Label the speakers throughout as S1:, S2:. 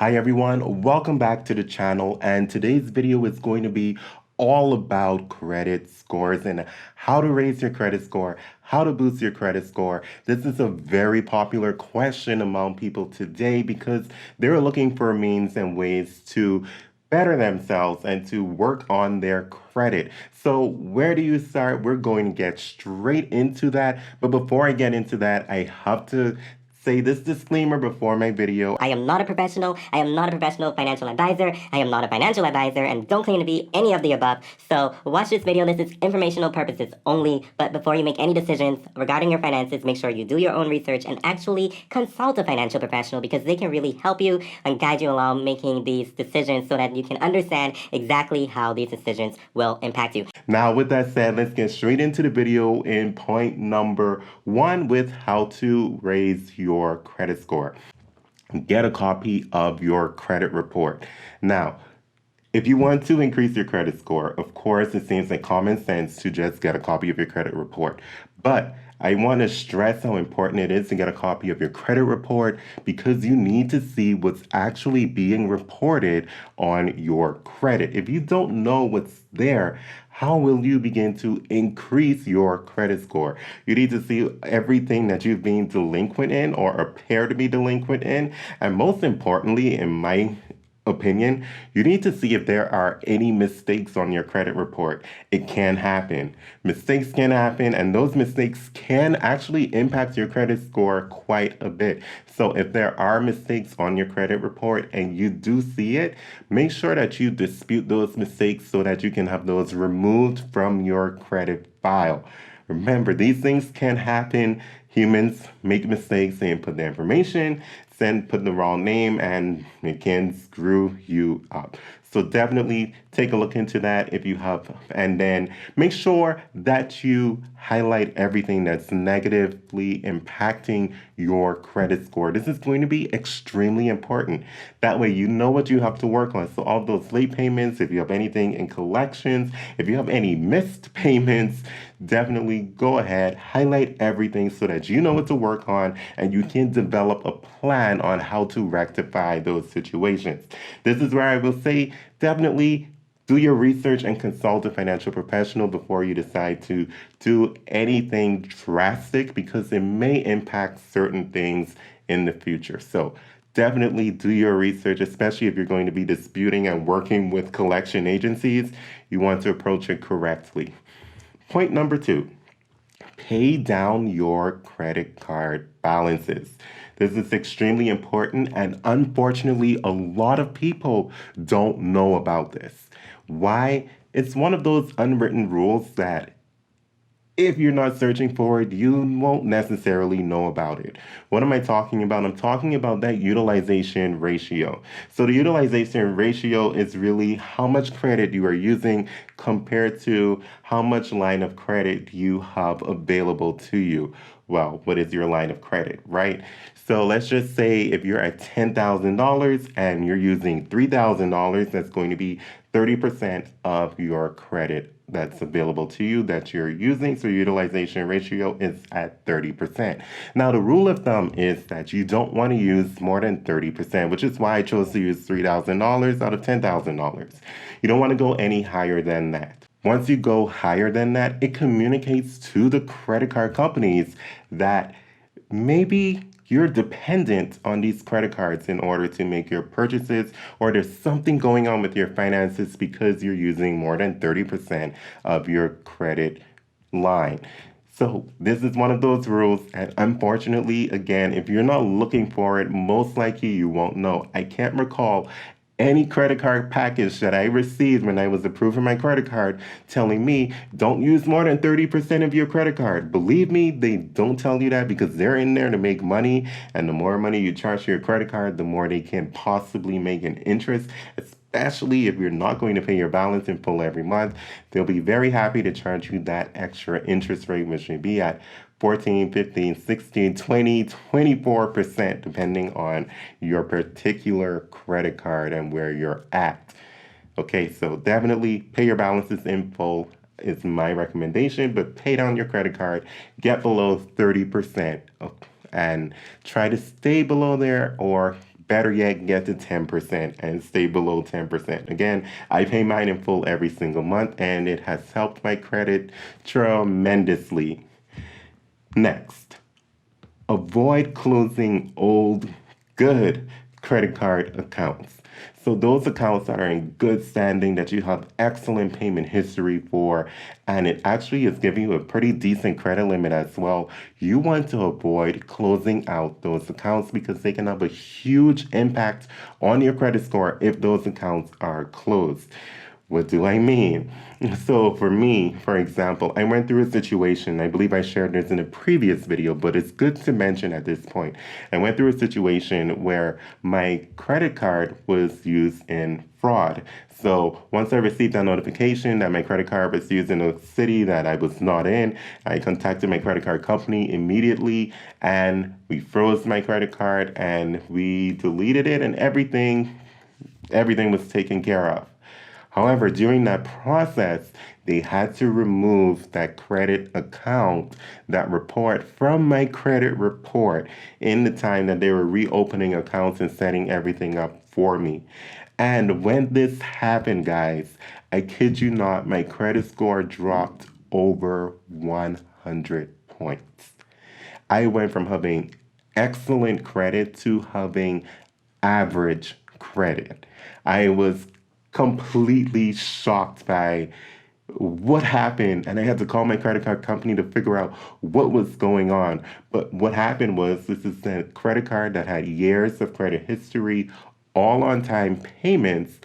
S1: Hi everyone, welcome back to the channel, and today's video is going to be all about credit scores and how to raise your credit score, how to boost your credit score. This is a very popular question among people today because they're looking for means and ways to better themselves and to work on their credit. So where do you start? We're going to get straight into that. But before I get into that, I have to say this disclaimer before my video.
S2: I am not a professional. I am not a professional financial advisor. I am not a financial advisor and don't claim to be any of the above. So watch this video. This is informational purposes only. But before you make any decisions regarding your finances, make sure you do your own research and actually consult a financial professional because they can really help you and guide you along making these decisions so that you can understand exactly how these decisions will impact you.
S1: Now, with that said, let's get straight into the video in point number 1 with how to raise your credit score. Get a copy of your credit report. Now, if you want to increase your credit score, of course, it seems like common sense to just get a copy of your credit report. But I want to stress how important it is to get a copy of your credit report because you need to see what's actually being reported on your credit. If you don't know what's there, how will you begin to increase your credit score? You need to see everything that you've been delinquent in or appear to be delinquent in. And most importantly, in my opinion, you need to see if there are any mistakes on your credit report. It can happen. Mistakes can happen, and those mistakes can actually impact your credit score quite a bit. So if there are mistakes on your credit report and you do see it, make sure that you dispute those mistakes so that you can have those removed from your credit file. Remember, these things can happen. Humans make mistakes, they input the information, put the wrong name, and it can screw you up. So definitely take a look into that if you have, and then make sure that you highlight everything that's negatively impacting your credit score. This is going to be extremely important. That way you know what you have to work on. So all those late payments, if you have anything in collections, if you have any missed payments, definitely go ahead, highlight everything so that you know what to work on and you can develop a plan on how to rectify those situations. This is where I will say definitely do your research and consult a financial professional before you decide to do anything drastic because it may impact certain things in the future. So definitely do your research, especially if you're going to be disputing and working with collection agencies. You want to approach it correctly. Point number 2, pay down your credit card balances. This is extremely important, and unfortunately, a lot of people don't know about this. Why? It's one of those unwritten rules that if you're not searching for it, you won't necessarily know about it. What am I talking about? I'm talking about that utilization ratio. So the utilization ratio is really how much credit you are using compared to how much line of credit you have available to you. Well, what is your line of credit, right? So let's just say if you're at $10,000 and you're using $3,000, that's going to be 30% of your credit that's available to you that you're using. So your utilization ratio is at 30%. Now, the rule of thumb is that you don't want to use more than 30%, which is why I chose to use $3,000 out of $10,000. You don't want to go any higher than that. Once you go higher than that, it communicates to the credit card companies that maybe you're dependent on these credit cards in order to make your purchases, or there's something going on with your finances because you're using more than 30% of your credit line. So this is one of those rules, and unfortunately, again, if you're not looking for it, most likely you won't know. I can't recall any credit card package that I received when I was approving my credit card telling me don't use more than 30% of your credit card. Believe me, they don't tell you that because they're in there to make money, and the more money you charge to your credit card, the more they can possibly make an interest, especially if you're not going to pay your balance in full every month. They'll be very happy to charge you that extra interest rate, which may be at 14, 15, 16, 20, 24%, depending on your particular credit card and where you're at. Okay, so definitely pay your balances in full is my recommendation, but pay down your credit card, get below 30%, and try to stay below there or Better yet, get to 10% and stay below 10%. Again, I pay mine in full every single month, and it has helped my credit tremendously. Next, avoid closing old, good credit card accounts. So those accounts that are in good standing, that you have excellent payment history for, and it actually is giving you a pretty decent credit limit as well. You want to avoid closing out those accounts because they can have a huge impact on your credit score if those accounts are closed. What do I mean? So for me, for example, I went through a situation, I believe I shared this in a previous video, but it's good to mention at this point. I went through a situation where my credit card was used in fraud. So once I received that notification that my credit card was used in a city that I was not in, I contacted my credit card company immediately, and we froze my credit card and we deleted it, and everything was taken care of. However, during that process, they had to remove that credit account, that report from my credit report in the time that they were reopening accounts and setting everything up for me. And when this happened, guys, I kid you not, my credit score dropped over 100 points. I went from having excellent credit to having average credit. I was completely shocked by what happened, and I had to call my credit card company to figure out what was going on. But what happened was, this is a credit card that had years of credit history, all on time payments,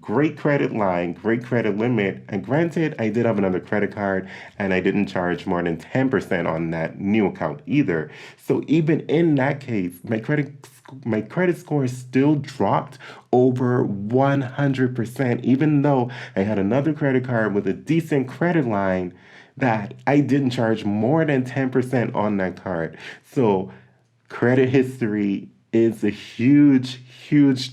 S1: great credit line, great credit limit. And granted, I did have another credit card and I didn't charge more than 10% on that new account either. So even in that case, my credit score still dropped over 100%, even though I had another credit card with a decent credit line that I didn't charge more than 10% on that card. So credit history is a huge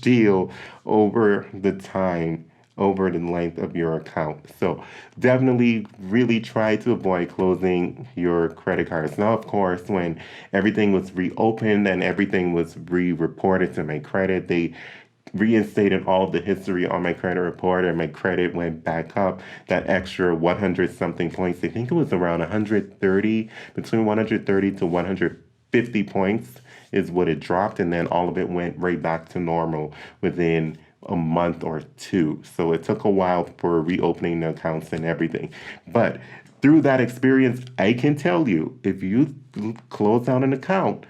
S1: deal over the time, over the length of your account. So definitely really try to avoid closing your credit cards. Now, of course, when everything was reopened and everything was re-reported to my credit, they reinstated all of the history on my credit report, and my credit went back up that extra 100 something points. I think it was around 130, between 130 to 150 points is what it dropped, and then all of it went right back to normal within a month or two. So it took a while for reopening the accounts and everything. But through that experience, I can tell you, if you close out an account,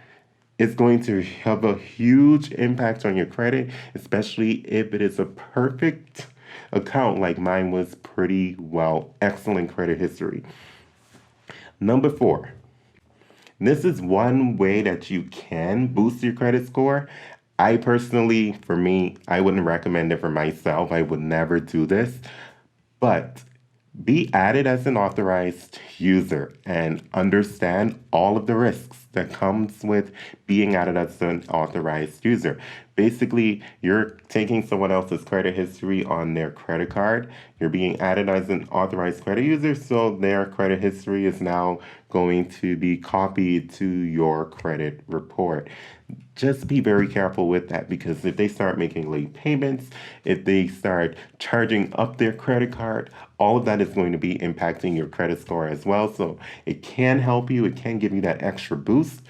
S1: it's going to have a huge impact on your credit, especially if it is a perfect account like mine was. Pretty well, excellent credit history. Number 4. This is one way that you can boost your credit score. I personally, for me, I wouldn't recommend it for myself. I would never do this. But be added as an authorized user and understand all of the risks that comes with being added as an authorized user. Basically, you're taking someone else's credit history on their credit card. You're being added as an authorized credit user, so their credit history is now going to be copied to your credit report. Just be very careful with that, because if they start making late payments, if they start charging up their credit card, all of that is going to be impacting your credit score as well. So it can help you, it can give you that extra boost.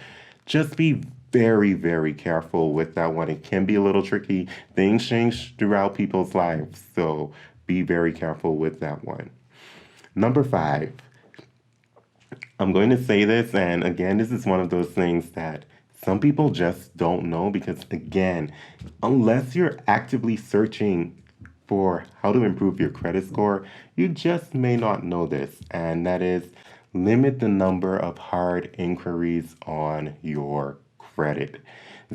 S1: Just be very careful with that one. It can be a little tricky. Things change throughout people's lives, so be very careful with that one. Number 5, I'm going to say this, and again, this is one of those things that some people just don't know, because again, unless you're actively searching for how to improve your credit score, you just may not know this, and that is limit the number of hard inquiries on your credit.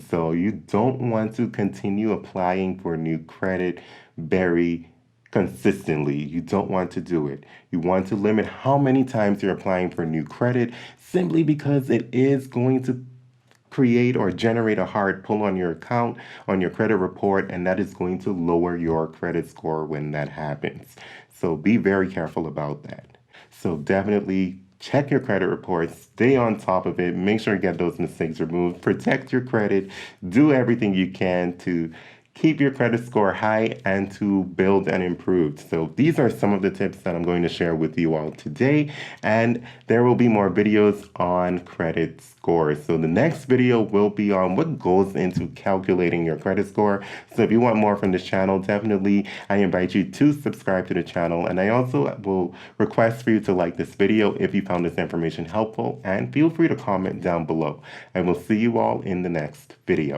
S1: So you don't want to continue applying for new credit very consistently. You don't want to do it. You want to limit how many times you're applying for new credit, simply because it is going to create or generate a hard pull on your account, on your credit report, and that is going to lower your credit score when that happens. So be very careful about that. So definitely check your credit reports, stay on top of it, make sure you get those mistakes removed, protect your credit, do everything you can to keep your credit score high and to build and improve. So these are some of the tips that I'm going to share with you all today, and there will be more videos on credit scores. So the next video will be on what goes into calculating your credit score. So if you want more from this channel, definitely I invite you to subscribe to the channel, and I also will request for you to like this video if you found this information helpful, and feel free to comment down below. And we'll see you all in the next video.